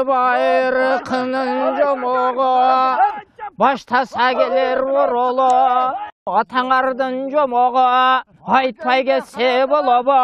Bayrağının jomoğu baştasa gelir vurulu. Atаңардың жомоғы айтпай кетсе болобы.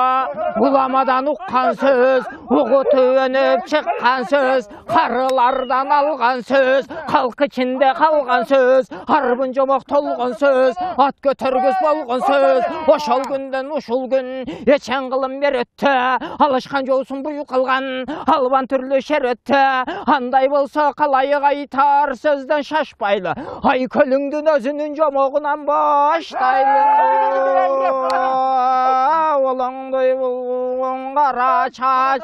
Уламадан ұққан сөз, ұғыты өніп шыққан сөз, қарылардан алған сөз, қалқы ішінде қалған сөз, арбын жомоқ толған сөз, ат көтергіз болған сөз. Ошол күнден ушул күн ечен қылым бер өтті, алышқан жоусын бұйы қылған албан түрлі шер өтті. Андай болса қалайық айтар сөзден шашпайлы, ай көліңдің өзінің жомоғынан baştaylı olanday bulgun kara çaç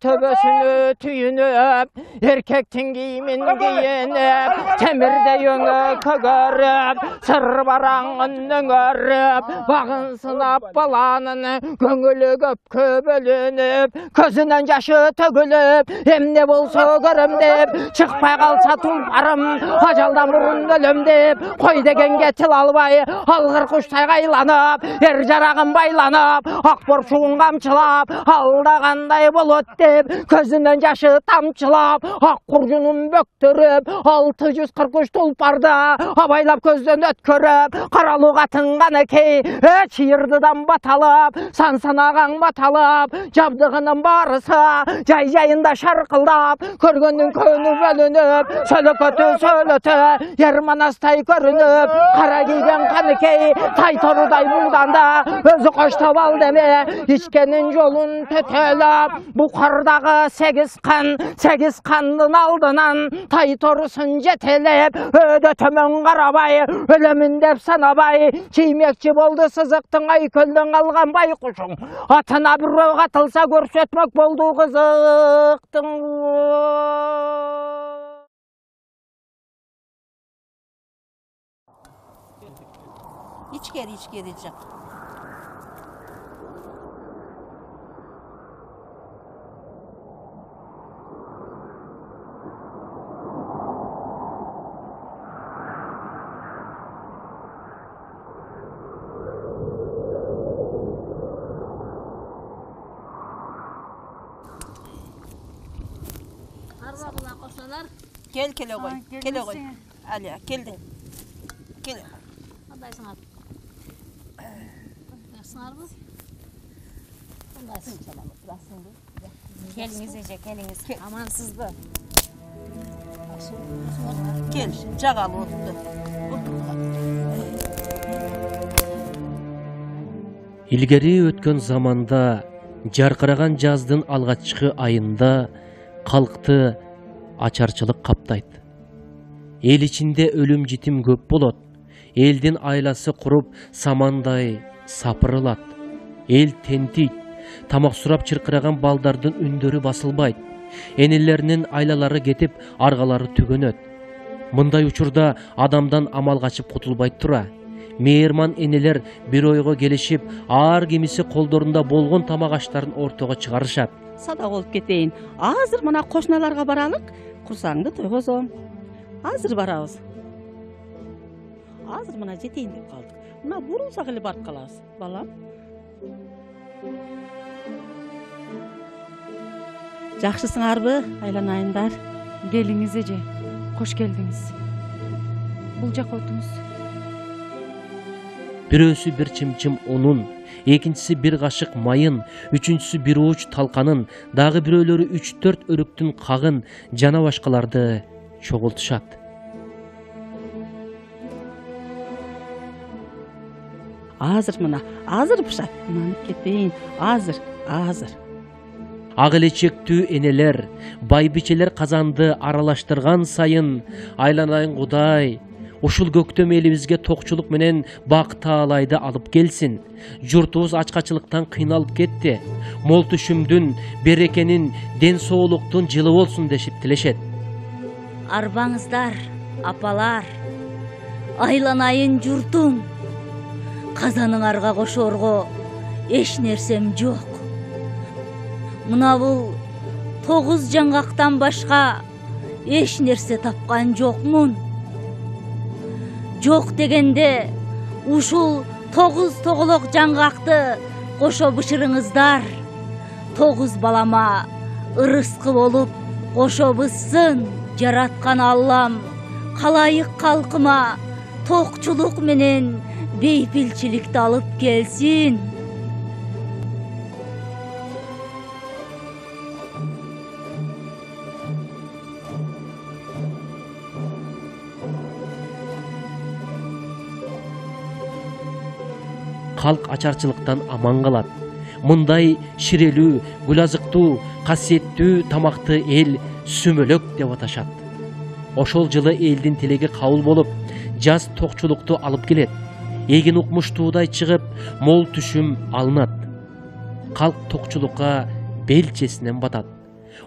töbesini tüyünüp erkektin giyimin giyinip temirde yöngü kögörüp sır barağın öngörüp bağın sınap balanın göngülü köpkö bölünüp közünden yaşı tögülüp emne bolsa görüm dep çıkpay kalsa tulparım ajaldan burun ölüm dep koy degen getil albay algır kuştay kaylanıp er jarağın baylanıp akbor çuğun kamçılap aldağanday bulut dep közünden yaşı tamçılap ak kurcunun böktürüp 643 tulparda abaylap gözden ötkörüp karalık atın kanı key çiğirdıdan batalıp sansanağın batalıp jabdığının barısı jay jayında şarkıldap körgünün könü bölünüp söylökötü söylötü yermanastay görünüp kara giyden kanı key tay toruday buldanda özü koşta bal deme içkenin yolun tötölüp bu kardağı 8 kanın aldından tay torusun jetelep öde tömön karabay ölemin dep sanabay çiymekçi boldu sızıktın ay kölden algan baykuşun atına bir röv atılsa görsetmek boldu kızıktın. İçkeri can. Gel koy. Kele koy. Aliya geldin. Gel. Ondaysın abi. Sığar mı? Ondaysın. Keliniz ece, keliniz. Amansızdı. Gel, cagalı oturdu. İlgeri ötken zamanda, jarkıragan jazdın alğaçkı ayında kalktı açarçılık kaptaydı. El içinde ölüm jitim köp bolot. Eldin aylası kurup samanday sapırılat. El tentik, tamak surap çırkıragan baldardın ündörü basılbaydı. Enellerinin aylaları getip argaları tügөнөт. Мындай учурда адамдан амал качып кутулбайт тура. Мейирман энелер бир ойго келишип, аар кимиси колдорунда болгон тамак аштарын ортого чыгарышат. Садак болуп кетейин. Азыр мына кошуналарга баралык, курсаңды тойгозом. Азыр барабыз. Азыр мына жетейин деп калдык. Мына бурулсак эле барып калабыз, балам. Жакшысыңарбы, айланайындар? Келиңиз эже, кош келдиңиз. Бул жака отуңуз. Бирөөсү бир чымчым унун, экинчиси бир кашык майын, үчүнчүсү бир ууч талканын, дагы бирөөлөрү 3-4 өрүктүн кагын жана башкаларды чогултушат. Азыр мына, азыр пышат. Нанып кетейин, азыр. Ак элечектүү энелер, байбичелер казанды аралаштырган сайын, айланайын Кудай, ушул көктөм элибизге токчулук менен бак таалайды алып келсин. Журтубуз ачкачылыктан кыйналып кетти. Мол түшүмдүн, берекенин, ден соолуктун жылы болсун дешип тилешет. Арбаңыздар, апалар, айланайын журтум. Казаныңарга кошорго эч нерсем жок. Мына бул 9 жаңгактан башка эч нерсе тапкан жокмун. Жок дегенде ушул 9 тоголок жаңгакты кошо бышырыңыздар. 9 балама ырыскы болуп кошобузсын жараткан Аллам. Калайык калкыма токчулук менен бейпилчиликти алып келсин. Халк ачарчылыктан аман калат. Мындай ширелүү, гүлазыктуу, касиеттүү тамакты эл сүмөлөк деп аташат. Ошол жылы элдин тилеги кабыл болуп, жаз токчулукту алып келет. Эгин укмуштуудай чыгып, мол түшүм алынат. Калк токчулукка белчесинен батат.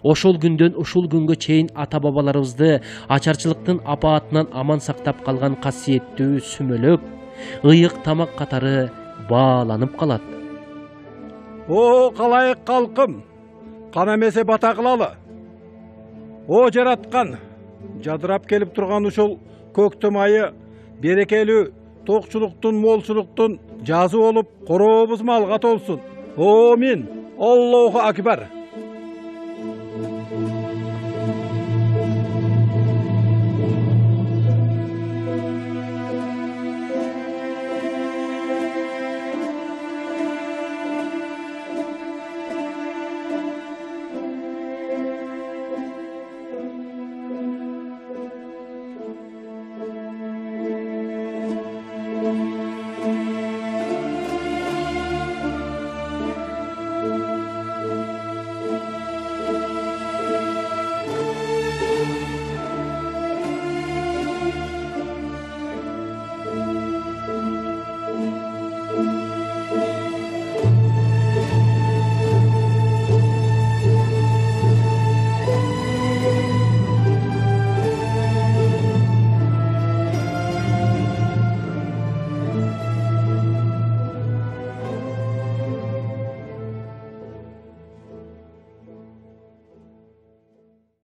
Ошол күндөн ушул күнгө чейин ата-бабаларыбызды ачарчылыктын апаатынан аман сактап калган касиеттүү сүмөлөк, ыйык тамак катары бааланып калат. О, калайык калкым, кан эмесе бата кылалы. О, жараткан, жадырап келип турган ушул көктөм айы берекелүү, токчулуктун, молчулуктун жазы болуп, коробуз малга толсун. Амин. Аллаху акбар.